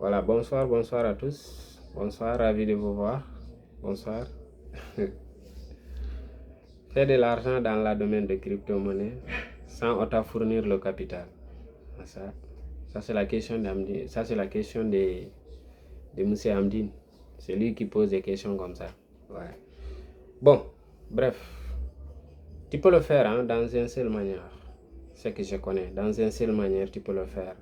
Voilà, bonsoir à tous. Bonsoir, ravi de vous voir. Bonsoir. Faire de l'argent dans le domaine de crypto-monnaie sans autant fournir le capital. Ça c'est la question d'Amdine. Ça, c'est la question de M. Amdine. C'est lui qui pose des questions comme ça. Ouais. Bon, bref. Tu peux le faire dans une seule manière. C'est que je connais. Dans une seule manière, tu peux le faire.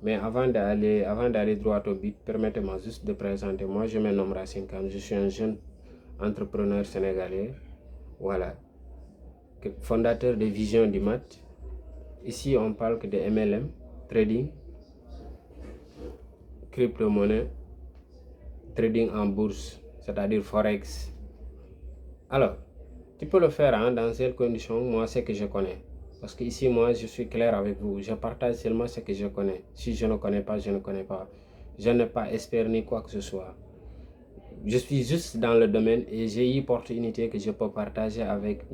Mais avant d'aller droit au but, permettez-moi juste de présenter. Moi, je me nomme Racine Khan. Je suis un jeune entrepreneur sénégalais. Voilà. Fondateur de Vision du Mat. Ici, on parle que de MLM, trading, crypto-monnaie, trading en bourse, c'est-à-dire Forex. Alors, tu peux le faire dans quelles conditions? Moi, c'est que je connais. Parce que ici, moi, je suis clair avec vous. Je partage seulement ce que je connais. Si je ne connais pas, je ne connais pas. Je n'ai pas espéré ni quoi que ce soit. Je suis juste dans le domaine et j'ai eu l'opportunité que je peux partager avec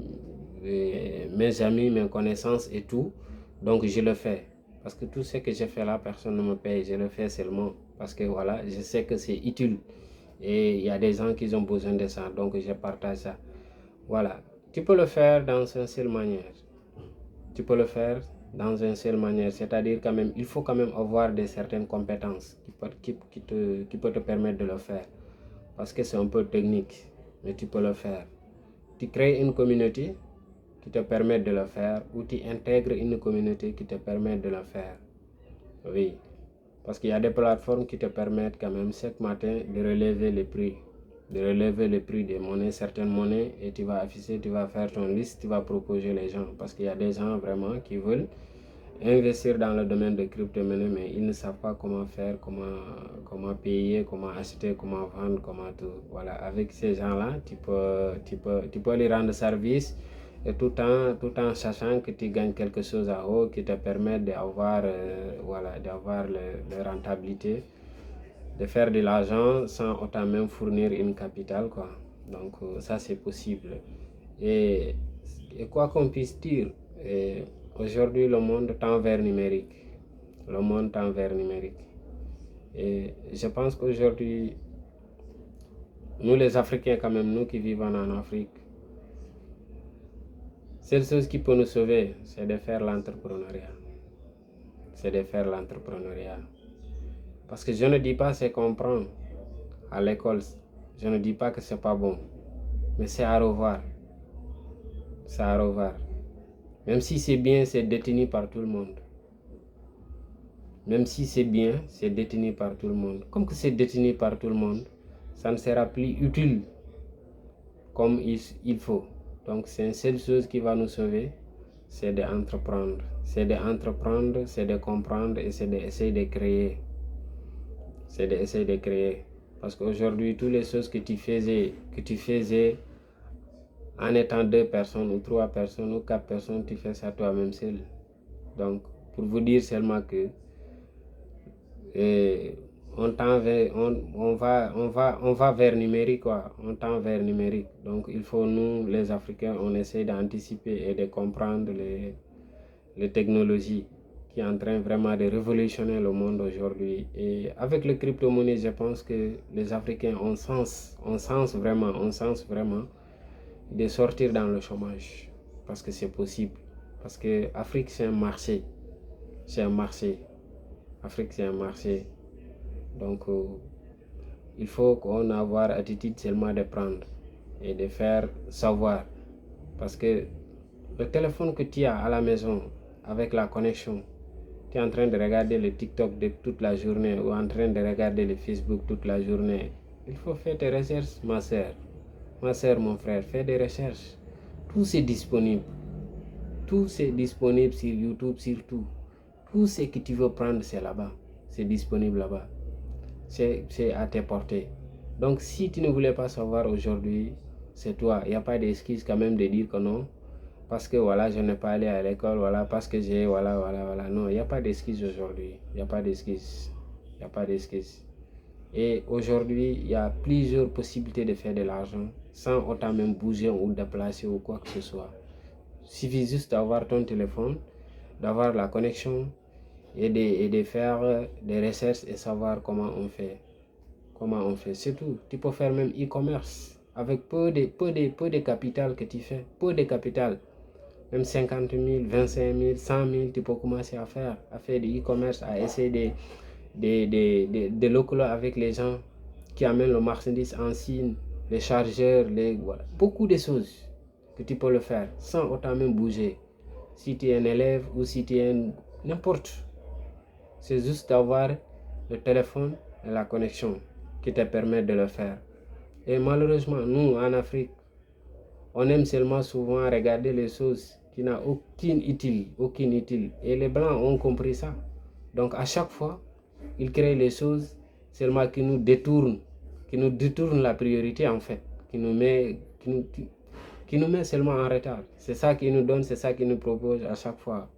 mes amis, mes connaissances et tout. Donc, je le fais. Parce que tout ce que je fais là, personne ne me paye. Je le fais seulement parce que voilà, je sais que c'est utile. Et il y a des gens qui ont besoin de ça. Donc, je partage ça. Voilà. Tu peux le faire dans une seule manière. Tu peux le faire dans une seule manière. C'est-à-dire quand même, il faut quand même avoir certaines compétences qui peut te permettre de le faire. Parce que c'est un peu technique, mais tu peux le faire. Tu crées une communauté qui te permet de le faire ou tu intègres une communauté qui te permet de le faire. Oui, parce qu'il y a des plateformes qui te permettent quand même chaque matin de relever les prix. De relever le prix des monnaies, certaines monnaies, et tu vas afficher, tu vas faire ton liste, tu vas proposer les gens. Parce qu'il y a des gens vraiment qui veulent investir dans le domaine de crypto-monnaie, mais ils ne savent pas comment faire, comment payer, comment acheter, comment vendre, comment tout. Voilà, avec ces gens-là, tu peux les rendre service et tout en sachant que tu gagnes quelque chose à haut qui te permet d'avoir la rentabilité, de faire de l'argent sans autant même fournir une capitale, quoi. Donc, ça, c'est possible. Et quoi qu'on puisse dire, aujourd'hui, le monde tend vers numérique. Le monde tend vers numérique. Et je pense qu'aujourd'hui, nous les Africains, quand même, nous qui vivons en Afrique, seule chose qui peut nous sauver, c'est de faire l'entrepreneuriat. C'est de faire l'entrepreneuriat. Parce que je ne dis pas c'est qu'on prend à l'école. Je ne dis pas que c'est pas bon. Mais c'est à revoir. C'est à revoir. Même si c'est bien, c'est détenu par tout le monde. Même si c'est bien, c'est détenu par tout le monde. Comme que c'est détenu par tout le monde, ça ne sera plus utile comme il faut. Donc c'est une seule chose qui va nous sauver, c'est d'entreprendre. C'est d'entreprendre, c'est de comprendre et c'est d'essayer de créer. C'est d'essayer de créer. Parce qu'aujourd'hui, toutes les choses que tu faisais en étant 2 personnes ou 3 personnes ou 4 personnes, tu fais ça toi-même seul. Donc, pour vous dire seulement que on va vers numérique, quoi. On tend vers numérique. Donc, il faut, nous, les Africains, on essaie d'anticiper et de comprendre les technologies qui est en train vraiment de révolutionner le monde aujourd'hui. Et avec le crypto-monnaie, je pense que les Africains ont sens vraiment de sortir dans le chômage. Parce que c'est possible. Parce que l'Afrique, c'est un marché. C'est un marché. L'Afrique, c'est un marché. Donc, il faut qu'on ait l'attitude seulement de prendre et de faire savoir. Parce que le téléphone que tu as à la maison, avec la connexion, tu es en train de regarder le TikTok de toute la journée ou en train de regarder le Facebook toute la journée. Il faut faire des recherches, ma soeur, mon frère, fais des recherches. Tout c'est disponible. Tout c'est disponible sur YouTube, sur tout. Tout ce que tu veux prendre, c'est là-bas. C'est disponible là-bas. C'est à tes portées. Donc, si tu ne voulais pas savoir aujourd'hui, c'est toi. Il n'y a pas d'excuse quand même de dire que non. Parce que voilà, je n'ai pas allé à l'école, voilà, parce que j'ai, voilà. Non, il n'y a pas d'excuse aujourd'hui. Il n'y a pas d'excuse. Il n'y a pas d'excuse. Et aujourd'hui, il y a plusieurs possibilités de faire de l'argent sans autant même bouger ou déplacer ou quoi que ce soit. Il suffit juste d'avoir ton téléphone, d'avoir la connexion et de faire des recherches et savoir comment on fait. C'est tout. Tu peux faire même e-commerce avec peu de capital que tu fais. Peu de capital. Même 50 000, 25 000, 100 000, tu peux commencer à faire du e-commerce, à essayer de locaux avec les gens qui amènent le marchandise en Chine, les chargeurs, voilà. Beaucoup de choses que tu peux le faire sans autant même bouger. Si tu es un élève ou si tu es n'importe. C'est juste d'avoir le téléphone et la connexion qui te permettent de le faire. Et malheureusement, nous, en Afrique, on aime seulement souvent regarder les choses qui n'ont aucune utile. Et les Blancs ont compris ça. Donc à chaque fois, ils créent les choses seulement qui nous détournent la priorité en fait, qui nous met seulement en retard. C'est ça qu'ils nous donnent, c'est ça qu'ils nous proposent à chaque fois.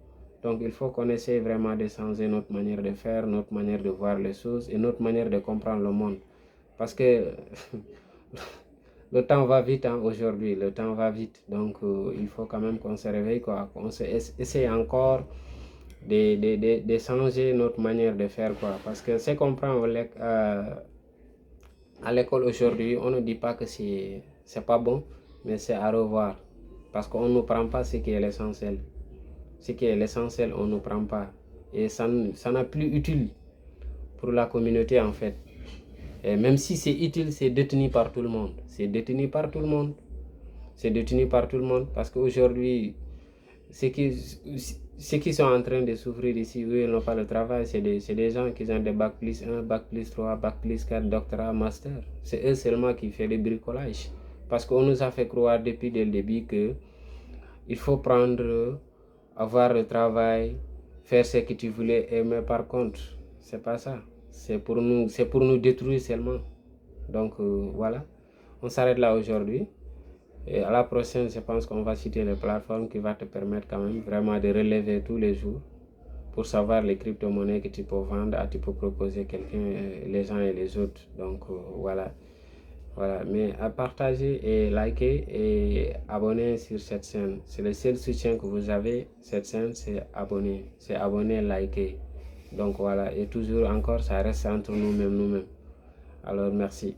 Donc il faut qu'on essaie vraiment de changer notre manière de faire, notre manière de voir les choses et notre manière de comprendre le monde. Parce que le temps va vite aujourd'hui, le temps va vite. Donc il faut quand même qu'on se réveille, quoi. Qu'on essaie encore de changer notre manière de faire, quoi. Parce que c'est qu'on prend à l'école aujourd'hui, on ne dit pas que c'est pas bon, mais c'est à revoir. Parce qu'on ne prend pas ce qui est l'essentiel. Ce qui est l'essentiel, on ne prend pas. Et ça n'a plus utile pour la communauté en fait. Et même si c'est utile, c'est détenu par tout le monde. C'est détenu par tout le monde. C'est détenu par tout le monde parce qu'aujourd'hui, ceux qui sont en train de souffrir ici, où ils n'ont pas le travail, c'est des gens qui ont des bac plus 1, bac plus 3, bac plus 4, doctorat, master. C'est eux seulement qui font le bricolage. Parce qu'on nous a fait croire depuis le début que il faut prendre, avoir le travail, faire ce que tu voulais, mais par contre, c'est pas ça. C'est pour nous détruire seulement. Donc voilà, on s'arrête là aujourd'hui. Et à la prochaine, je pense qu'on va citer les plateformes qui vont te permettre quand même vraiment de relever tous les jours pour savoir les crypto-monnaies que tu peux vendre, tu peux proposer quelqu'un, les uns et les autres. Donc voilà. Mais à partager et liker et abonner sur cette chaîne. C'est le seul soutien que vous avez, cette chaîne, c'est abonner, liker. Donc voilà, et toujours encore, ça reste entre nous-mêmes. Alors merci.